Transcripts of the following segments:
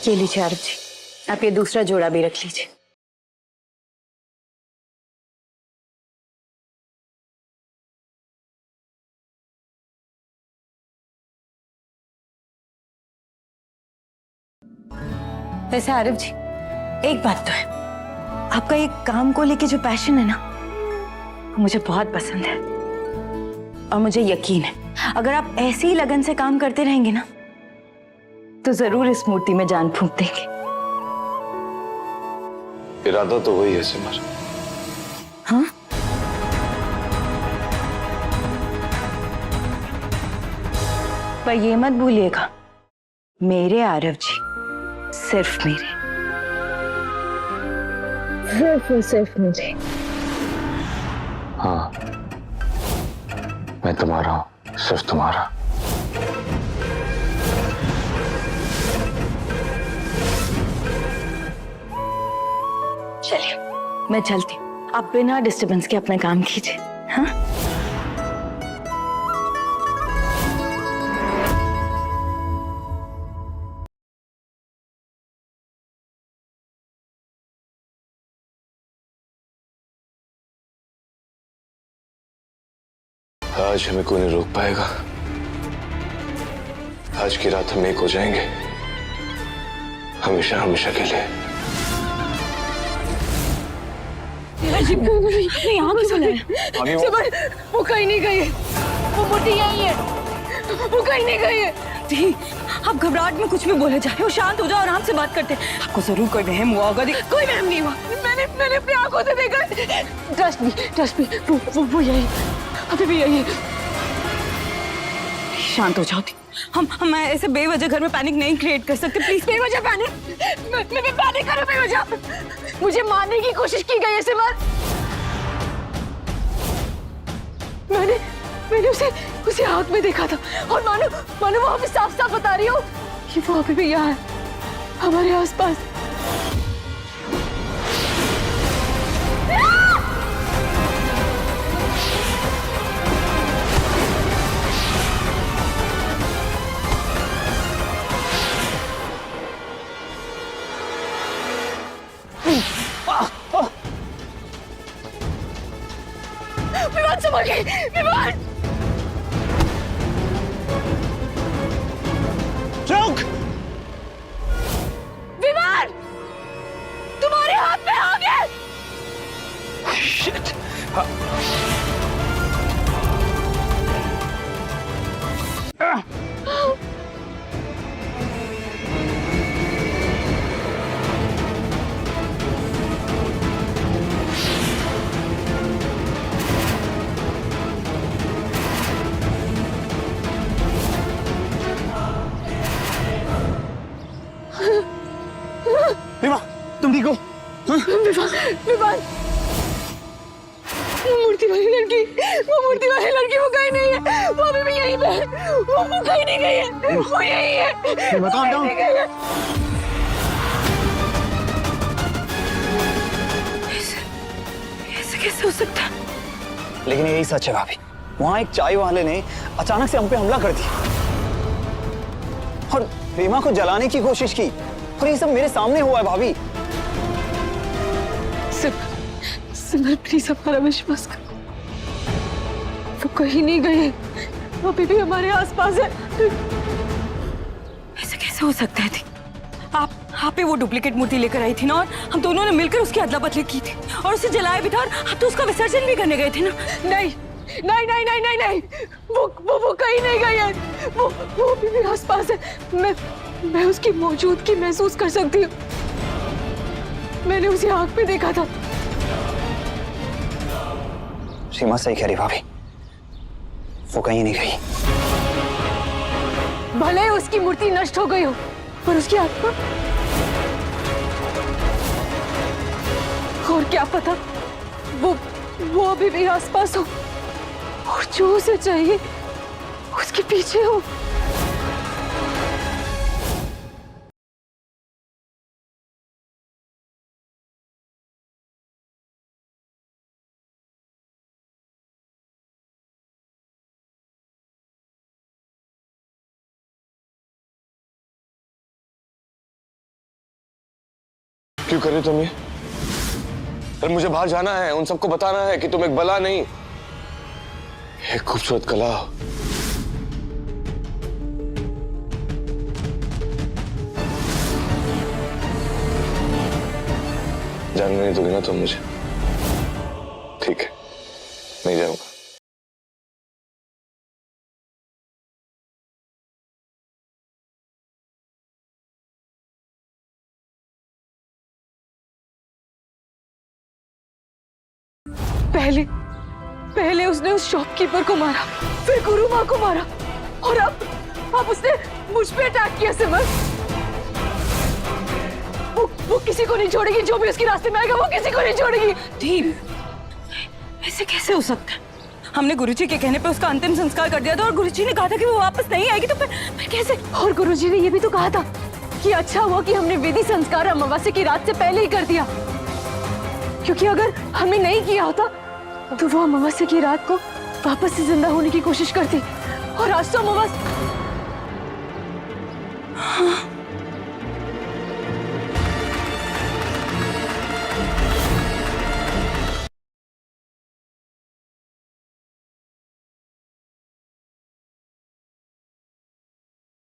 ये लीजिए आरव जी, आप ये दूसरा जोड़ा भी रख लीजिए। वैसे आरव जी, एक बात तो है, आपका ये काम को लेके जो पैशन है ना, मुझे बहुत पसंद है। और मुझे यकीन है, अगर आप ऐसे ही लगन से काम करते रहेंगे ना, तो जरूर इस मूर्ति में जान फूंक देंगे। इरादा तो वही है सिमर। हाँ? पर ये मत भूलिएगा, मेरे आरव जी सिर्फ मेरे, सिर्फ मुझे। हाँ, मैं तुम्हारा हूं, सिर्फ तुम्हारा। चलिए मैं चलती हूँ, आप बिना डिस्टरबेंस के अपना काम कीजिए। हाँ? आज हमें कोई नहीं रोक पाएगा। आज की रात हम एक हो जाएंगे, हमेशा हमेशा के लिए। यहाँ क्यों बुलाया? वो कहीं नहीं गई है, वो मूर्ति यही है, वो कहीं नहीं गई है। दी, आप घबराहट में कुछ भी बोले जा रहे हो, शांत हो जाओ, आराम से बात करते हैं। आपको जरूर कोई वहम हुआ होगा। कोई वहम नहीं हुआ, मैंने अपनी आंखों से देखा। ट्रस्ट मी, वो यही, अभी भी यही है। शांत हो जाओ। हम ऐसे बेवजह घर में पैनिक नहीं क्रिएट कर सकते, प्लीज। बेवजह पैनिक? मैं पैनिक करूं बेवजह? मुझे मारने की कोशिश की गई है सिमर। मैंने उसे आग में देखा था, और मानो वो हमें साफ साफ बता रही हो कि वो अभी भी यहाँ है, हमारे आसपास। विमान संभल के, विमान! रुक! विमान! तुम्हारे हाथ में आग है! शिट! तुम ठीक हो? विमान! वो मूर्ति वाली लड़की वो कहीं नहीं है, वो अभी भी यहीं पे है, वो कहीं नहीं गई है, वो यही है। बताओ ऐसे कैसे हो सकता है? लेकिन यही सच है भाभी, वहां एक चाय वाले ने अचानक से हम पे हमला कर दिया और रीमा को जलाने की कोशिश की, और ये सब मेरे सामने हुआ है भाभी। सिमर प्लीज हमारा विश्वास करो, वो कहीं नहीं गई है, वो अभी भी हमारे आसपास है। ऐसे कैसे हो सकता है? थी आप ही वो डुप्लीकेट मूर्ति लेकर आई थी ना, और हम दोनों ने मिलकर उसकी अदला बदली की थी, और उसे जलाया भी था, और आप तो उसका विसर्जन भी करने गए थे ना। नहीं, वो कहीं नहीं गई है, वो अभी भी आसपास है। मैं उसकी मौजूदगी महसूस कर सकती हूँ, मैंने उसे आंख में देखा था। सीमा सही कह रही भाभी, वो कहीं नहीं गई। भले उसकी मूर्ति नष्ट हो गई हो, पर उसकी आत्मा, और क्या पता वो अभी भी आसपास हो, और जो उसे चाहिए उसके पीछे हो। क्यों कर रहे तुम ये? अरे मुझे बाहर जाना है, उन सबको बताना है कि तुम एक बला नहीं, एक खूबसूरत कला हो। जानने नहीं दोगे ना तुम मुझे? ठीक है, नहीं जाऊंगा। पहले उसने उस शॉपकीपर को मारा, फिर गुरु माँ को मारा, और अब उसने मुझ पे अटैक किया। सिमर, वो किसी को नहीं छोड़ेगी, जो भी उसके रास्ते में आएगा वो किसी को नहीं छोड़ेगी। दीप, ऐसे कैसे हो सकता है? हमने गुरुजी के कहने पे उसका अंतिम संस्कार कर दिया था और गुरुजी ने कहा था कि वो वापस नहीं आएगी, तो फिर कैसे? और गुरुजी ने ये भी तो कहा था कि अच्छा हुआ कि हमने विधि संस्कार अमावस्या की रात से पहले ही कर दिया, क्योंकि अगर हमने नहीं किया होता तो वो अमावस्या की रात को वापस से जिंदा होने की कोशिश करती, और आज तो अमावस्या।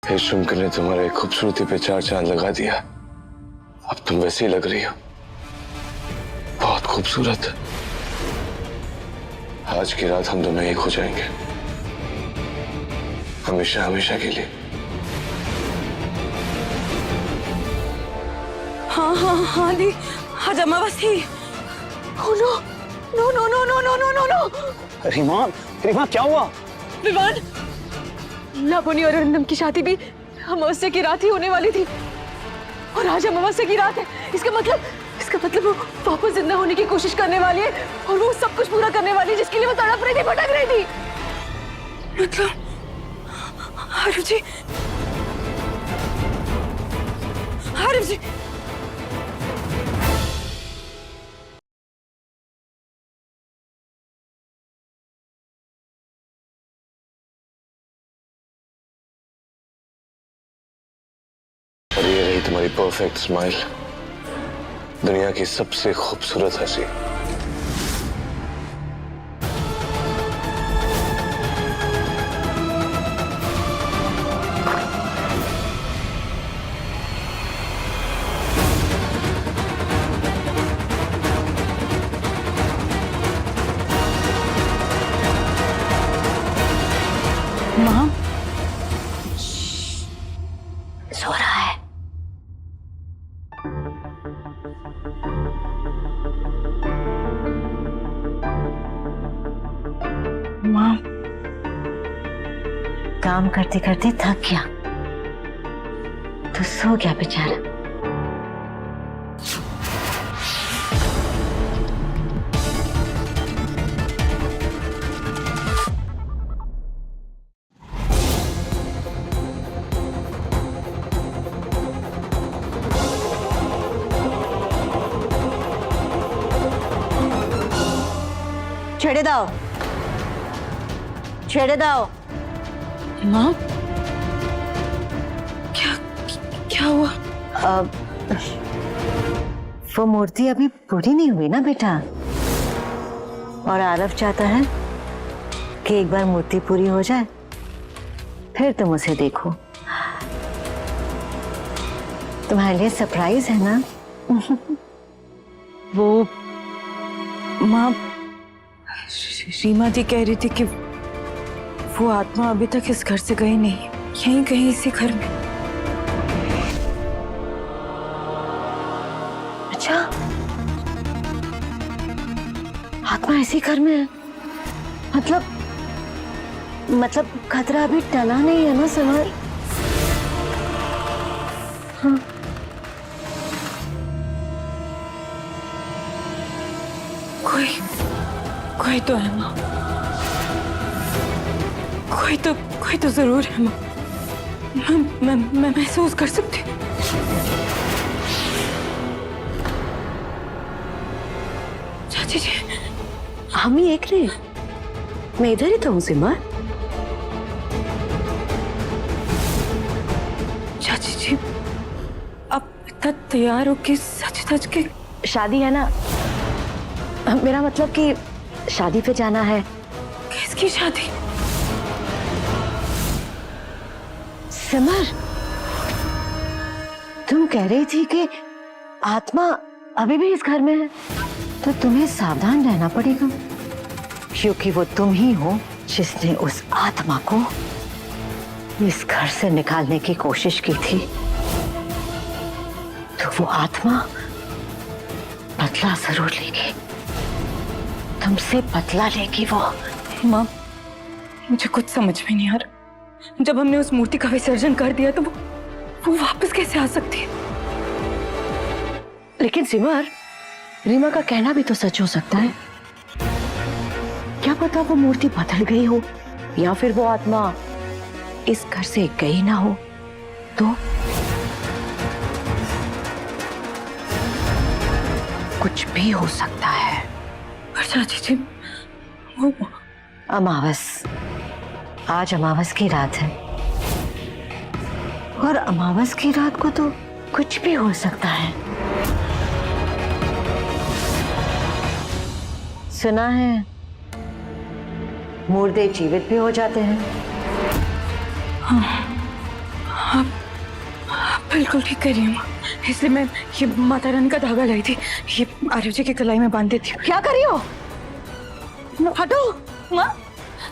इस झुमके ने तुम्हारे खूबसूरती पे 4 चांद लगा दिया। अब तुम वैसे ही लग रही हो, बहुत खूबसूरत। आज की रात हम दोनों एक हो जाएंगे, हमेशा हमेशा के लिए। हाँ हाँ हाँ दी, आज अमावस्या। Oh no! No no no no no no no no! Reema, Reema क्या हुआ? विवाद, लावणी और अरिंदम की शादी भी अमावस्या की रात ही होने वाली थी, और आज अमावस्या की रात है। इसका मतलब वो वापस जिंदा होने की कोशिश करने वाली है, और वो सब कुछ पूरा करने वाली है जिसके लिए वो तड़प रही थी, भटक रही थी। मतलब आरव जी, आरव जी, और ये रही तुम्हारी परफेक्ट स्माइल, दुनिया की सबसे खूबसूरत हंसी। माँ सो रहा है। माँ काम करते करते थक गया तो सो गया बेचारा। छेड़े दाओ, छेड़े दाओ। माँ क्या क्या हुआ? वो मूर्ति अभी पूरी नहीं हुई ना बेटा, और आरव चाहता है कि एक बार मूर्ति पूरी हो जाए फिर तुम उसे देखो। तुम्हारे लिए सरप्राइज है ना। वो माँ, रीमा जी कह रही थी कि वो आत्मा अभी तक इस घर से गई नहीं, यहीं कहीं इसी घर में। अच्छा, आत्मा इसी घर में है? मतलब खतरा अभी टला नहीं है ना समर? हाँ। कोई तो है माँ, कोई तो जरूर है माँ। मैं महसूस कर सकती हूँ। चाची जी, हम ही एक रहे, मैं इधर ही तो हूँ सिमर। चाची जी, आप इतना तैयार होके सच सच के शादी है ना, मेरा मतलब कि शादी पे जाना है। किसकी शादी? सिमर, तुम कह रही थी कि आत्मा अभी भी इस घर में है, तो तुम्हें सावधान रहना पड़ेगा, क्योंकि वो तुम ही हो जिसने उस आत्मा को इस घर से निकालने की कोशिश की थी। तो वो आत्मा बदला जरूर लेगी, तुमसे बदला लेगी वो। माँ, मुझे कुछ समझ में नहीं आ रहा। जब हमने उस मूर्ति का विसर्जन कर दिया तो वो वापस कैसे आ सकती है? लेकिन सिमर, रीमा का कहना भी तो सच हो सकता है। क्या पता वो मूर्ति बदल गई हो, या फिर वो आत्मा इस घर से गई ना हो। तो कुछ भी हो सकता है। पर चाची जी, वो अमावस, आज अमावस की रात है, और अमावस की रात को तो कुछ भी हो सकता है। सुना है मुर्दे जीवित भी हो जाते हैं। आप बिल्कुल ठीक कह रही हैं माँ। इसलिए मैं ये माता रानी का धागा लाई थी, ये आरव जी की कलाई में बांध देती हूँ। क्या कर रही हो? हटो माँ,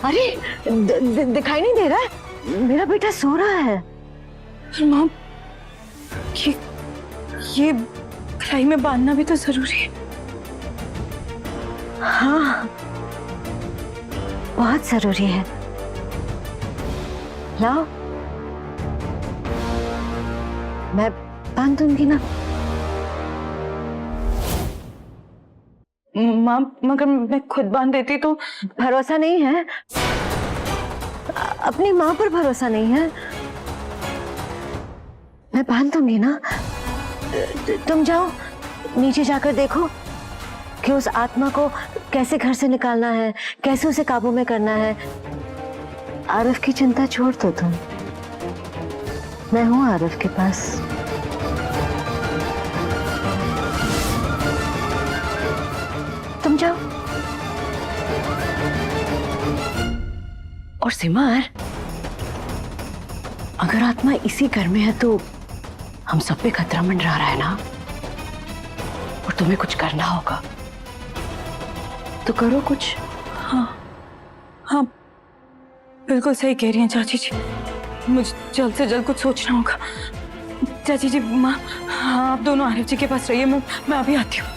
अरे दिखाई नहीं दे रहा है, मेरा बेटा सो रहा है। पर माँ, ये कलाई में बांधना भी तो जरूरी है। हाँ, बहुत जरूरी है। लाओ, मैं बांध दूंगी ना। माँ, मगर मैं खुद बांध देती तो। भरोसा नहीं है? अपनी माँ पर भरोसा नहीं है? मैं बांध दूंगी ना। तुम जाओ, नीचे जाकर देखो कि उस आत्मा को कैसे घर से निकालना है, कैसे उसे काबू में करना है। आरव की चिंता छोड़ दो तुम, मैं हूं आरव के पास। तुम जाओ। और सिमर, अगर आत्मा इसी घर में है तो हम सब पे खतरा मंडरा रहा है ना, और तुम्हें कुछ करना होगा तो करो कुछ। हाँ हाँ, बिल्कुल सही कह रही हैं चाची जी। मुझे जल्द से जल्द कुछ सोचना होगा। चाची जी, माँ, हाँ, आप दोनों आरव जी के पास रहिए, मैं अभी आती हूँ।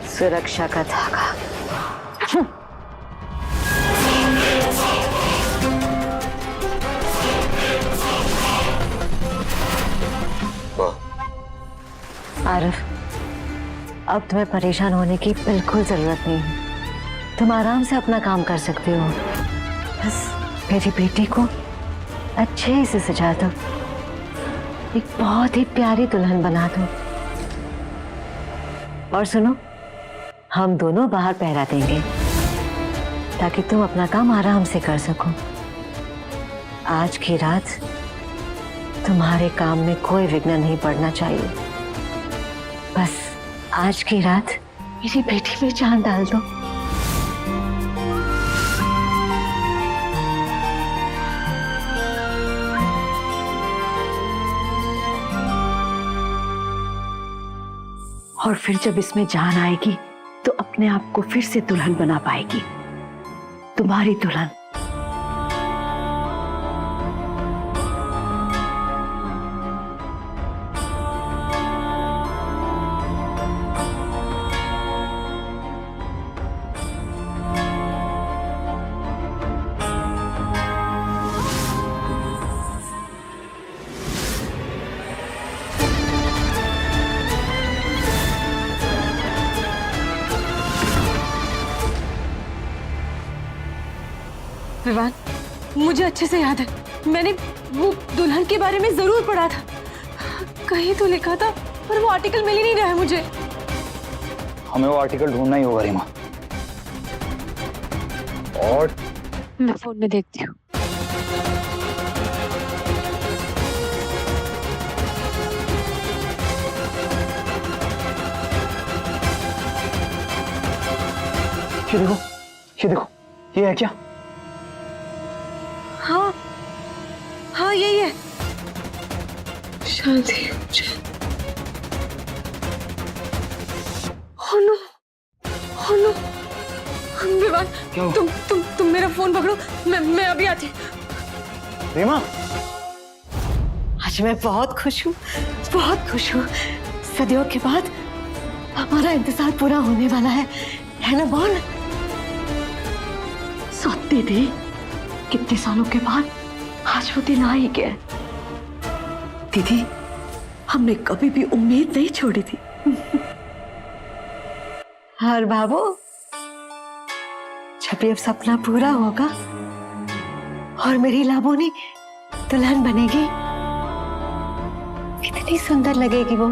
सुरक्षा का धागा। आरव, अब तुम्हें परेशान होने की बिल्कुल जरूरत नहीं है। तुम आराम से अपना काम कर सकते हो। बस मेरी बेटी को अच्छे से सजा दो, एक बहुत ही प्यारी दुल्हन बना दो। और सुनो, हम दोनों बाहर पहरा देंगे ताकि तुम अपना काम आराम से कर सको। आज की रात तुम्हारे काम में कोई विघ्न नहीं पड़ना चाहिए। बस आज की रात मेरी बेटी पे जान डाल दो। और फिर जब इसमें जान आएगी तो अपने आप को फिर से दुल्हन बना पाएगी, तुम्हारी दुल्हन। विवान, मुझे अच्छे से याद है, मैंने वो दुल्हन के बारे में जरूर पढ़ा था। कहीं तो लिखा था, पर वो आर्टिकल मिल ही नहीं रहा है मुझे। हमें वो आर्टिकल ढूंढना ही होगा रीमा। और मैं फोन में देखती हूँ। ये देखो, ये देखो, ये है क्या? हाँ हाँ यही है। शादी नो नो विवान, तुम मेरा फोन पकड़ो, मैं अभी आती हूँ। रीमा, आज मैं बहुत खुश हूँ, बहुत खुश हूँ। सदियों के बाद हमारा इंतजार पूरा होने वाला है ना बॉन? सोचती थी कितने सालों के बाद आज वो दिन आ ही गया। दीदी, हमने कभी भी उम्मीद नहीं छोड़ी थी। और बाबू, जब ये सपना पूरा होगा और मेरी लाबोनी दुल्हन बनेगी, कितनी सुंदर लगेगी वो,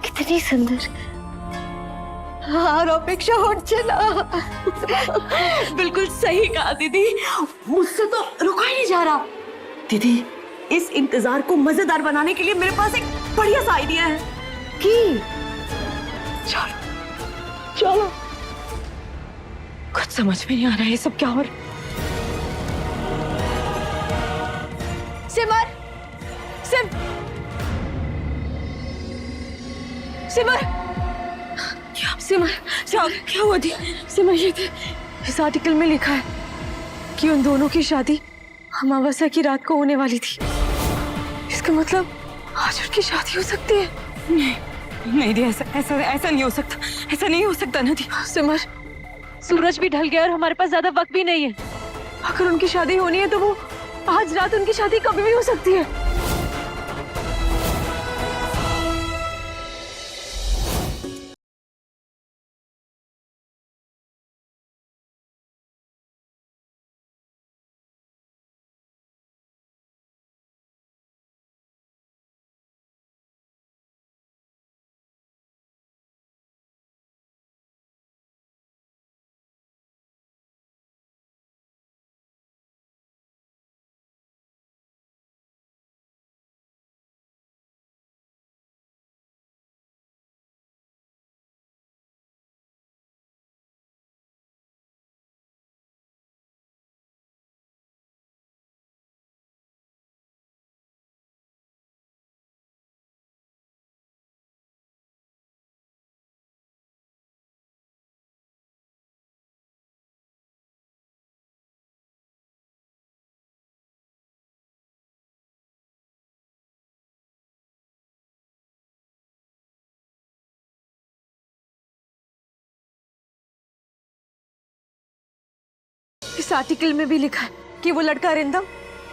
कितनी सुंदर। और अपेक्षा हो चला। बिल्कुल सही कहा दीदी, मुझसे तो रुका ही नहीं जा रहा। दीदी, इस इंतजार को मजेदार बनाने के लिए मेरे पास एक बढ़िया सा आइडिया है कि चलो चलो। कुछ समझ में नहीं आ रहा है ये सब क्या हो रहा है। सिमर, सिमर क्या हुआ थी? सिमर, ये इस आर्टिकल में लिखा है कि उन दोनों की शादी अमावस्या की रात को होने वाली थी। इसका मतलब आज उनकी शादी हो सकती है। नहीं दी, ऐसा नहीं हो सकता, ऐसा नहीं हो सकता ना दी। सिमर, सूरज भी ढल गया और हमारे पास ज्यादा वक्त भी नहीं है। अगर उनकी शादी होनी है तो वो आज रात उनकी शादी कभी भी हो सकती है। इस आर्टिकल में भी लिखा है कि वो लड़का अरिंदम,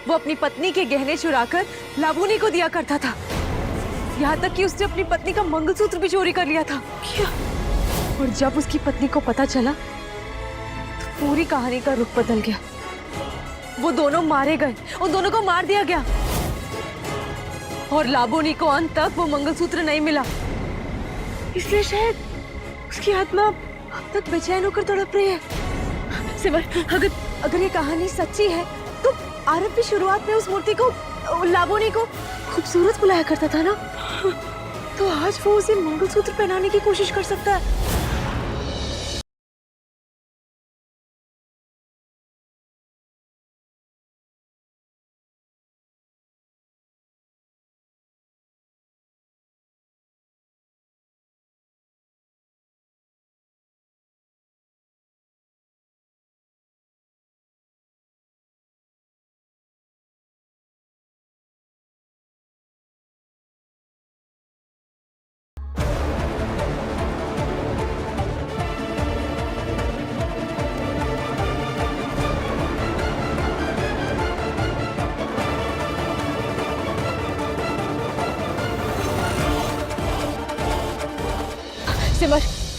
वो अपनी पत्नी के गहने चुराकर लाबोनी को दिया करता था। यहाँ तक कि उसने अपनी पत्नी का मंगलसूत्र भी चोरी कर लिया था। क्या? और जब उसकी पत्नी को पता चला तो पूरी कहानी का रुख बदल गया। वो दोनों मारे गए, उन दोनों को मार दिया गया और लाबोनी को अंत तक वो मंगलसूत्र नहीं मिला। इसलिए शायद उसकी आत्मा अब तक बेचैन होकर तड़प रही है। सिमर, अगर ये कहानी सच्ची है तो आरव भी शुरुआत में उस मूर्ति को, लाबोनी को खूबसूरत बुलाया करता था ना, तो आज वो उसे मंगलसूत्र पहनाने की कोशिश कर सकता है।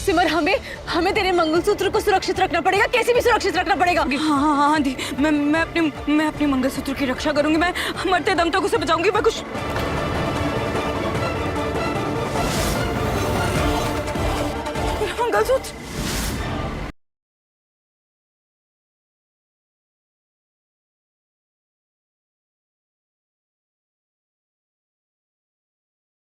सिमर, हमें तेरे मंगलसूत्र को सुरक्षित रखना पड़ेगा, कैसे भी सुरक्षित रखना पड़ेगा। हाँ दी, मैं अपने मंगलसूत्र की रक्षा करूंगी। मैं मरते दम तक उसे बचाऊंगी। मैं कुछ मंगलसूत्र